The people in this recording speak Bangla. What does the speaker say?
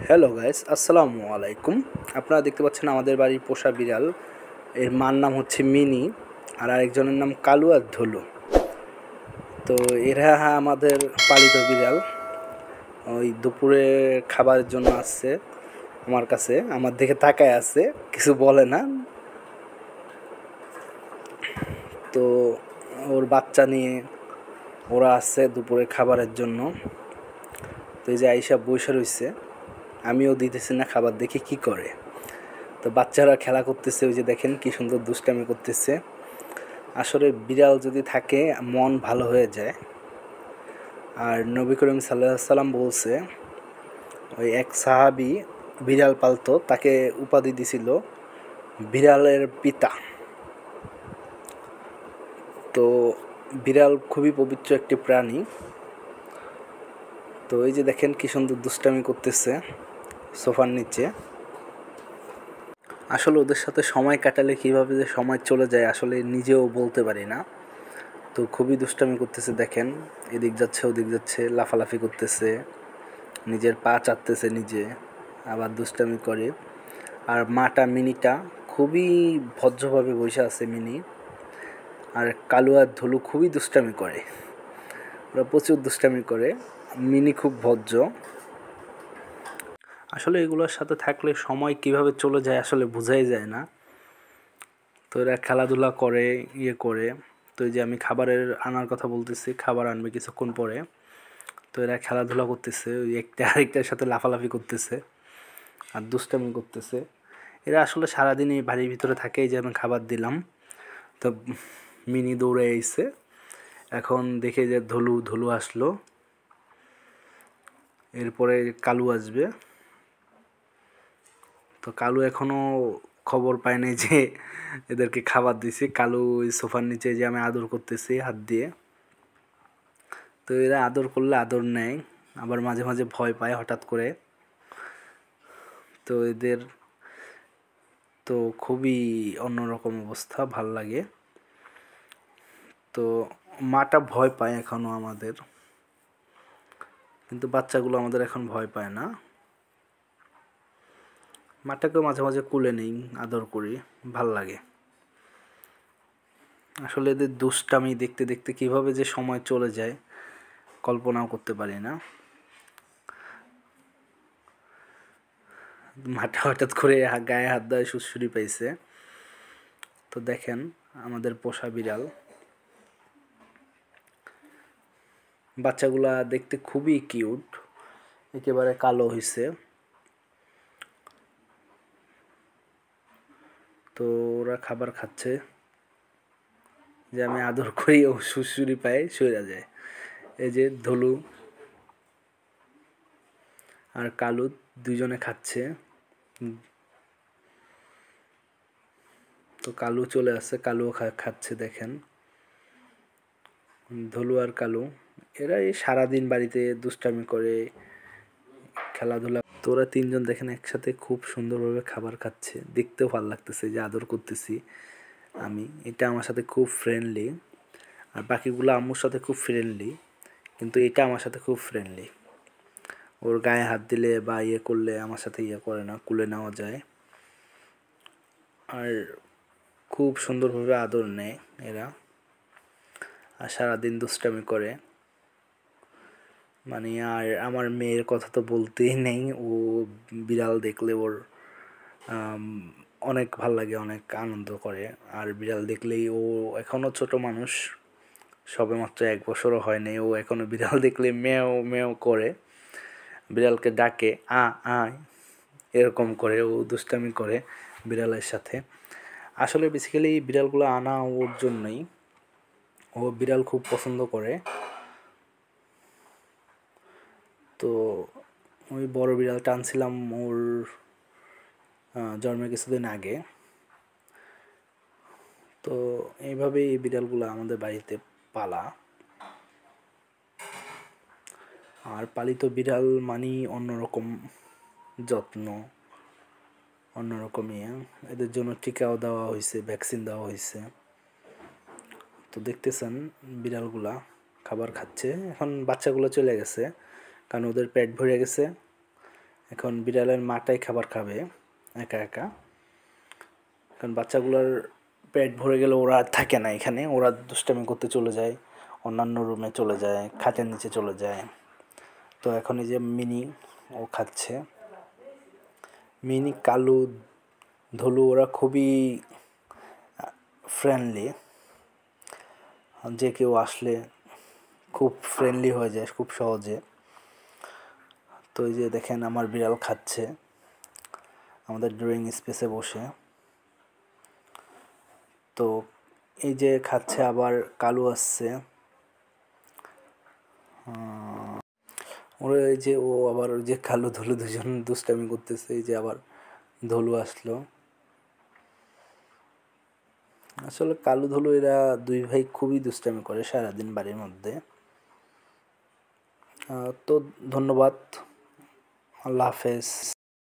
হ্যালো গাইস, আসসালামু আলাইকুম। আপনারা দেখতে পাচ্ছেন আমাদের বাড়ির পোষা বিড়াল। এর মার নাম হচ্ছে মিনি, আর আরেকজনের নাম কালু আর ধুলু। তো এরা আমাদের পালিত বিড়াল। ওই দুপুরে খাবারের জন্য আসছে আমার কাছে, আমার দিকে তাকায় আছে, কিছু বলে না। তো ওর বাচ্চা নিয়ে ওরা আসছে দুপুরে খাবারের জন্য। তো এই যে আইসা বসে রয়েছে, আমিও দিতেছি না খাবার, দেখি কি করে। তো বাচ্চারা খেলা করতেছে, ওই যে দেখেন কি সুন্দর দুষ্টামি করতেছে। আসলে বিড়াল যদি থাকে মন ভালো হয়ে যায়। আর নবী করিম সাল্লাল্লাহু আলাইহি সাল্লাম বলছে, ওই এক সাহাবী বিড়াল পালতো, তাকে উপাধি দিছিল বিড়ালের পিতা। তো বিড়াল খুবই পবিত্র একটি প্রাণী। তো এই যে দেখেন কি সুন্দর দুষ্টামি করতেছে সোফার নিচে। আসলে ওদের সাথে সময় কাটালে কীভাবে যে সময় চলে যায় আসলে নিজেও বলতে পারি না। তো খুবই দুষ্টামি করতেছে, দেখেন এদিক যাচ্ছে ওদিক যাচ্ছে, লাফালাফি করতেছে, নিজের পা চাটতেছে নিজে, আবার দুষ্টামি করে। আর মাটা মিনিটা খুবই ভদ্রভাবে বসে আছে মিনি। আর কালু আর ধুলু খুবই দুষ্টামি করে, ওরা প্রচুর দুষ্টামি করে। মিনি খুব ভদ্র। আসলে এগুলোর সাথে থাকলে সময় কিভাবে চলে যায় আসলে বোঝাই যায় না। তো এরা খেলাধুলা করে, করে। তো এই যে আমি খাবারের আনার কথা বলতেছি, খাবার আনবে কিছুক্ষণ পরে। তো এরা খেলাধুলা করতেছে, ওই একটা আরেকটার সাথে লাফালাফি করতেছে আর দুষ্টামি করতেছে। এরা আসলে সারাদিন এই বাড়ির ভিতরে থাকে। এই যে আমি খাবার দিলাম, তো মিনি দৌড়ে এসে এখন দেখে যে ধুলু ধুলু আসলো, এরপরে কালু আসবে। তো কালু এখনও খবর পায় নাই যে এদেরকে খাবার দিছি। কালু ওই সোফার নিচে যে আমি আদর করতেছি হাত দিয়ে। তো এরা আদর করলে আদর নেয়, আবার মাঝে মাঝে ভয় পায় হঠাৎ করে। তো এদের তো খুবই অন্যরকম অবস্থা, ভাল লাগে। তো মাটা ভয় পায় এখনও আমাদের, কিন্তু বাচ্চাগুলো আমাদের এখন ভয় পায় না। মাটাকেও মাঝে মাঝে কুলে নেই, আদর করি, ভাল লাগে। আসলে এদের দুষ্টামি দেখতে দেখতে কিভাবে যে সময় চলে যায় কল্পনাও করতে পারি না। মাটা হঠাৎ করে গায়ে হাত দেয়, সুড়সুড়ি পাইছে। তো দেখেন আমাদের পোষা বিড়াল বাচ্চাগুলা দেখতে খুবই কিউট, একেবারে কালো হইছে। তো ওরা খাবার খাচ্ছে, যে আমি আদর করি ও সুড়সুড়ি পায় সইরা যায়। এই যে ধলু আর কালু দুজনে খাচ্ছে। তো কালু চলে আসছে, কালুও খাচ্ছে, দেখেন ধলু আর কালু। এরা এই সারাদিন বাড়িতে দুষ্টামি করে, খেলাধুলা। তো ওরা তিনজন দেখেন একসাথে খুব সুন্দরভাবে খাবার খাচ্ছে, দেখতেও ভালো লাগতেছে যে আদর করতেছি আমি। এটা আমার সাথে খুব ফ্রেন্ডলি, আর বাকিগুলো আম্মুর সাথে খুব ফ্রেন্ডলি, কিন্তু এটা আমার সাথে খুব ফ্রেন্ডলি। ওর গায়ে হাত দিলে বা করলে আমার সাথে করে না, কুলে নেওয়া যায়। আর খুব সুন্দরভাবে আদর নেয় এরা, আর সারাদিন দুষ্টামি করে। মানে আর আমার মেয়ের কথা তো বলতেই নেই, ও বিড়াল দেখলে ওর অনেক ভাল লাগে, অনেক আনন্দ করে। আর বিড়াল দেখলেই ও এখনও ছোট মানুষ, সবেমাত্র 1 বছরও হয় নাই, ও এখনও বিড়াল দেখলে মেও মেও করে, বিড়ালকে ডাকে আয় এরকম করে, ও দুষ্টামি করে বিড়ালের সাথে। আসলে বেসিক্যালি বিড়ালগুলো আনা ওর জন্যই, ও বিড়াল খুব পছন্দ করে। তো ওই বড় বিড়ালটা আনছিলাম ওর জন্মের কিছুদিন আগে। তো এইভাবেই এই বিড়ালগুলো আমাদের বাড়িতে পালা। আর পালিত বিড়াল মানেই অন্যরকম যত্ন, অন্যরকম এদের জন্য টিকাও দেওয়া হয়েছে, ভ্যাকসিন দেওয়া হয়েছে। তো দেখতেছেন বিড়ালগুলা খাবার খাচ্ছে। এখন বাচ্চাগুলো চলে গেছে, কারণ ওদের পেট ভরে গেছে, এখন বিড়ালের মাটাই খাবার খাবে একা একা, কারণ বাচ্চাগুলোর পেট ভরে গেলে ওরা আর থাকে না এখানে, ওরা দুষ্টামি করতে চলে যায়, অন্যান্য রুমে চলে যায়, খাটের নিচে চলে যায়। তো এখন এই যে মিনি ও খাচ্ছে। মিনি, কালু, ধলু ওরা খুবই ফ্রেন্ডলি, যে কেউ আসলে খুব ফ্রেন্ডলি হয়ে যায় খুব সহজে। তো এই যে দেখেন আমার বিড়াল খাচ্ছে আমাদের ড্রয়িং স্পেসে বসে। তো এই যে খাচ্ছে, আবার কালু আসছে, ওরা এই যে ও আবার ওই যে কালু ধলু দুজন দুষ্টামি করতেছে। এই যে আবার ধলু আসলো। আসলে কালু ধলু এরা দুই ভাই খুবই দুষ্টামি করে সারাদিন বাড়ির মধ্যে। তো ধন্যবাদ, আল্লাহ হাফেজ।